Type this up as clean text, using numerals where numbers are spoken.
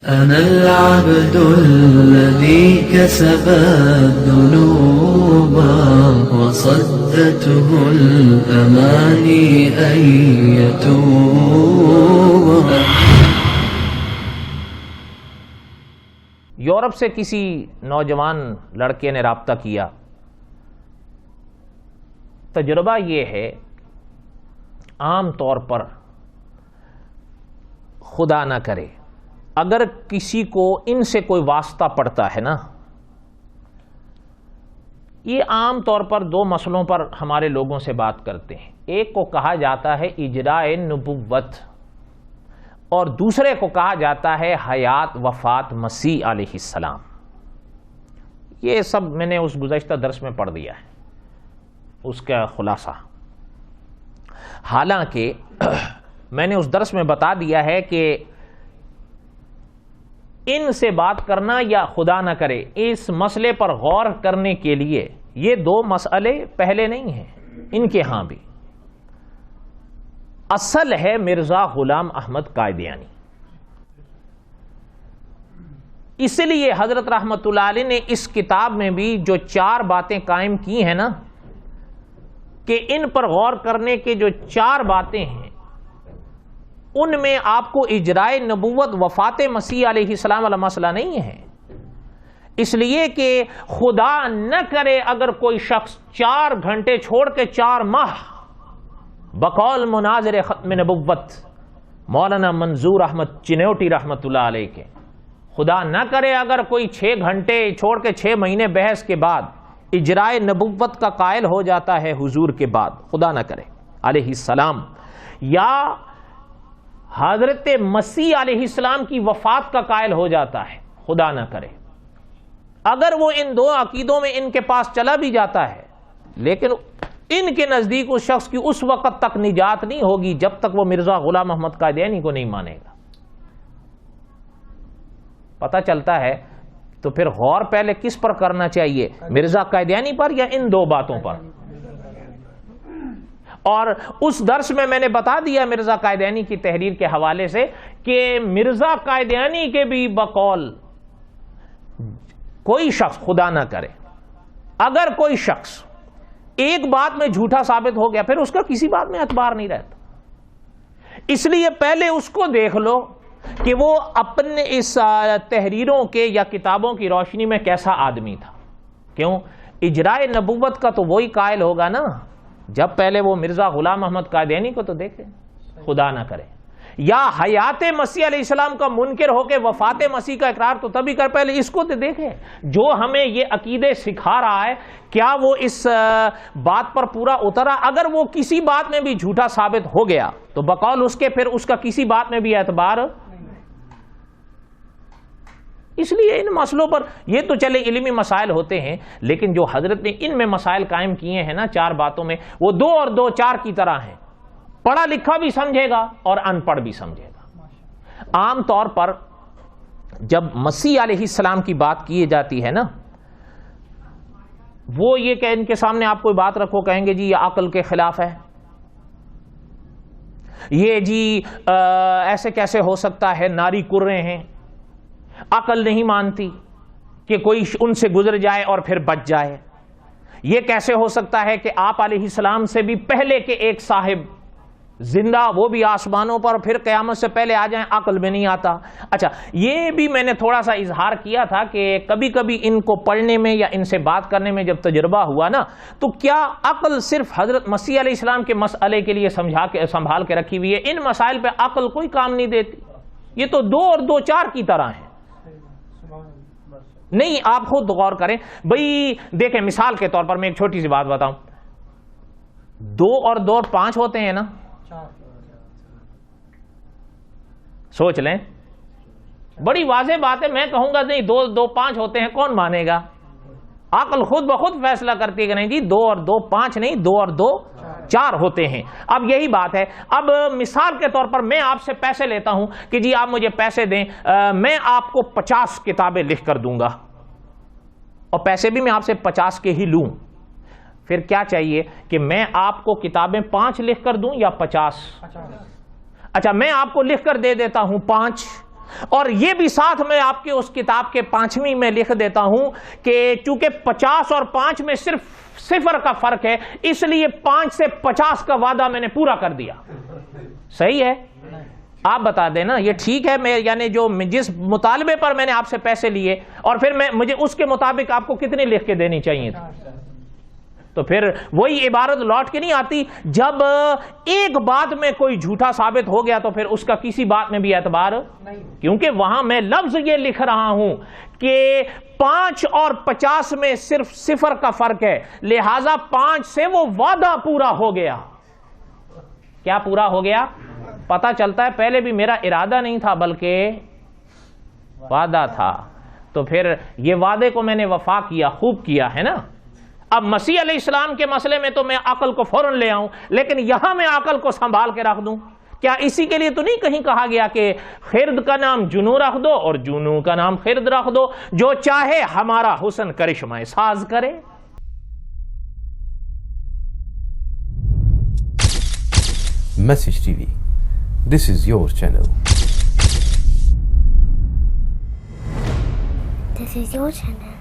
أنا العبد الذي كسب الذنوب وصدته الأماني أن يتوب. یورپ سے کسی نوجوان لڑکے نے رابطہ کیا. تجربہ یہ ہے عام طور پر خدا نہ کرے اگر کسی کو ان سے کوئی واسطہ پڑتا ہے نا، یہ عام طور پر دو مسئلوں پر ہمارے لوگوں سے بات کرتے ہیں. ایک کو کہا جاتا ہے اجراء نبوت اور دوسرے کو کہا جاتا ہے حیات وفات مسیح علیہ السلام. یہ سب میں نے اس گزشتہ درس میں پڑھ دیا ہے، اس کا خلاصہ. حالانکہ میں نے اس درس میں بتا دیا ہے کہ ان سے بات کرنا یا خدا نہ کرے اس مسئلے پر غور کرنے کے لیے یہ دو مسئلے پہلے نہیں ہیں. ان کے ہاں بھی اصل ہے مرزا غلام احمد قادیانی. اس لیے حضرت رحمت اللہ علیہ نے اس کتاب میں بھی جو 4 باتیں قائم کی ہیں نا، کہ ان پر غور کرنے کے جو 4 باتیں ہیں ان میں آپ کو اجراء نبوت وفات مسیح علیہ السلام والا مسئلہ نہیں ہے. اس لیے کہ خدا نہ کرے اگر کوئی شخص 4 گھنٹے چھوڑ کے 4 ماہ بقول مناظر ختم نبوت مولانا منظور احمد چنوٹی رحمت اللہ علیہ کے، خدا نہ کرے اگر کوئی 6 گھنٹے چھوڑ کے 6 مہینے بحث کے بعد اجراء نبوت کا قائل ہو جاتا ہے حضور کے بعد، خدا نہ کرے علیہ السلام، یا حضرت مسیح علیہ السلام کی وفات کا قائل ہو جاتا ہے، خدا نہ کرے. اگر وہ ان 2 عقیدوں میں ان کے پاس چلا بھی جاتا ہے لیکن ان کے نزدیک اس شخص کی اس وقت تک نجات نہیں ہوگی جب تک وہ مرزا غلام احمد قادیانی کو نہیں مانے گا. پتہ چلتا ہے تو پھر غور پہلے کس پر کرنا چاہیے، مرزا قادیانی پر یا ان 2 باتوں پر؟ اور اس درس میں نے بتا دیا مرزا قادیانی کی تحریر کے حوالے سے کہ مرزا قادیانی کے بھی بقول کوئی شخص خدا نہ کرے اگر کوئی شخص ایک بات میں جھوٹا ثابت ہو گیا پھر اس کا کسی بات میں اعتبار نہیں رہتا. اس لیے پہلے اس کو دیکھ لو کہ وہ اپنے اس تحریروں کے یا کتابوں کی روشنی میں کیسا آدمی تھا. کیوں؟ اجراء نبوت کا تو وہی قائل ہوگا نا جب پہلے وہ مرزا غلام احمد قادیانی کو تو دیکھے، خدا نہ کرے. یا حیات مسیح علیہ السلام کا منکر ہو کے وفات مسیح کا اقرار تو تبھی کر، پہلے اس کو تو دیکھے. جو ہمیں یہ عقیدے سکھا رہا ہے کیا وہ اس بات پر پورا اترا؟ اگر وہ کسی بات میں بھی جھوٹا ثابت ہو گیا تو بقول اس کے پھر اس کا کسی بات میں بھی اعتبار. اس لیے ان مسئلوں پر یہ تو چلے علمی مسائل ہوتے ہیں لیکن جو حضرت نے ان میں مسائل قائم کیے ہیں نا 4 باتوں میں، وہ 2 اور 2 4 کی طرح ہیں. پڑھا لکھا بھی سمجھے گا اور ان پڑھ بھی سمجھے گا. عام طور پر جب مسیح علیہ السلام کی بات کی جاتی ہے نا، وہ یہ کہ ان کے سامنے آپ کوئی بات رکھو کہیں گے جی یہ عقل کے خلاف ہے، یہ جی ایسے کیسے ہو سکتا ہے، ناری کرے ہیں، عقل نہیں مانتی کہ کوئی ان سے گزر جائے اور پھر بچ جائے. یہ کیسے ہو سکتا ہے کہ آپ علیہ السلام سے بھی پہلے کے ایک صاحب زندہ، وہ بھی آسمانوں پر، پھر قیامت سے پہلے آ جائیں، عقل میں نہیں آتا. اچھا، یہ بھی میں نے تھوڑا سا اظہار کیا تھا کہ کبھی کبھی ان کو پڑھنے میں یا ان سے بات کرنے میں جب تجربہ ہوا نا تو کیا عقل صرف حضرت مسیح علیہ السلام کے مسئلے کے لیے سنبھال کے رکھی ہوئی ہے؟ ان مسائل پہ عقل کوئی کام نہیں دیتی. یہ تو 2 اور 2 4 کی طرح ہیں. نہیں، آپ خود غور کریں بھئی. دیکھیں مثال کے طور پر میں ایک چھوٹی سی بات بتاؤں، 2 اور 2 5 ہوتے ہیں نا، سوچ لیں. بڑی واضح بات ہے، میں کہوں گا نہیں 2 2 5 ہوتے ہیں، کون مانے گا؟ عقل خود بخود فیصلہ کرتی ہے کہ نہیں جی 2 اور 2 5 نہیں، 2 اور 2 4 ہوتے ہیں. اب یہی بات ہے. اب مثال کے طور پر میں آپ سے پیسے لیتا ہوں کہ جی آپ مجھے پیسے دیں، میں آپ کو 50 کتابیں لکھ کر دوں گا اور پیسے بھی میں آپ سے 50 کے ہی لوں. پھر کیا چاہیے کہ میں آپ کو کتابیں 5 لکھ کر دوں یا 50؟ اچھا، میں آپ کو لکھ کر دے دیتا ہوں 5 اور یہ بھی ساتھ میں آپ کے اس کتاب کے 5ویں میں لکھ دیتا ہوں کہ چونکہ 50 اور 5 میں صرف 0 کا فرق ہے، اس لیے 5 سے 50 کا وعدہ میں نے پورا کر دیا. صحیح ہے؟ آپ بتا دیں نا یہ ٹھیک ہے؟ میں یعنی جو جس مطالبے پر میں نے آپ سے پیسے لیے اور پھر مجھے اس کے مطابق آپ کو کتنی لکھ کے دینی چاہیے تھی؟ تو پھر وہی عبارت لوٹ کے نہیں آتی. جب ایک بات میں کوئی جھوٹا ثابت ہو گیا تو پھر اس کا کسی بات میں بھی اعتبار نہیں، کیونکہ وہاں میں لفظ یہ لکھ رہا ہوں کہ 5 اور 50 میں صرف 0 کا فرق ہے، لہذا 5 سے وہ وعدہ پورا ہو گیا. کیا پورا ہو گیا؟ پتہ چلتا ہے پہلے بھی میرا ارادہ نہیں تھا بلکہ وعدہ تھا. تو پھر یہ وعدے کو میں نے وفا کیا، خوب کیا ہے نا. اب مسیح علیہ السلام کے مسئلے میں تو میں عقل کو فوراً لے آؤں، لیکن یہاں میں عقل کو سنبھال کے رکھ دوں. کیا اسی کے لیے تو نہیں کہیں کہا گیا کہ خرد کا نام جنو رکھ دو اور جنو کا نام خرد رکھ دو، جو چاہے ہمارا حسن کرشمہ ساز کرے. Message TV. This is your channel. This is your channel.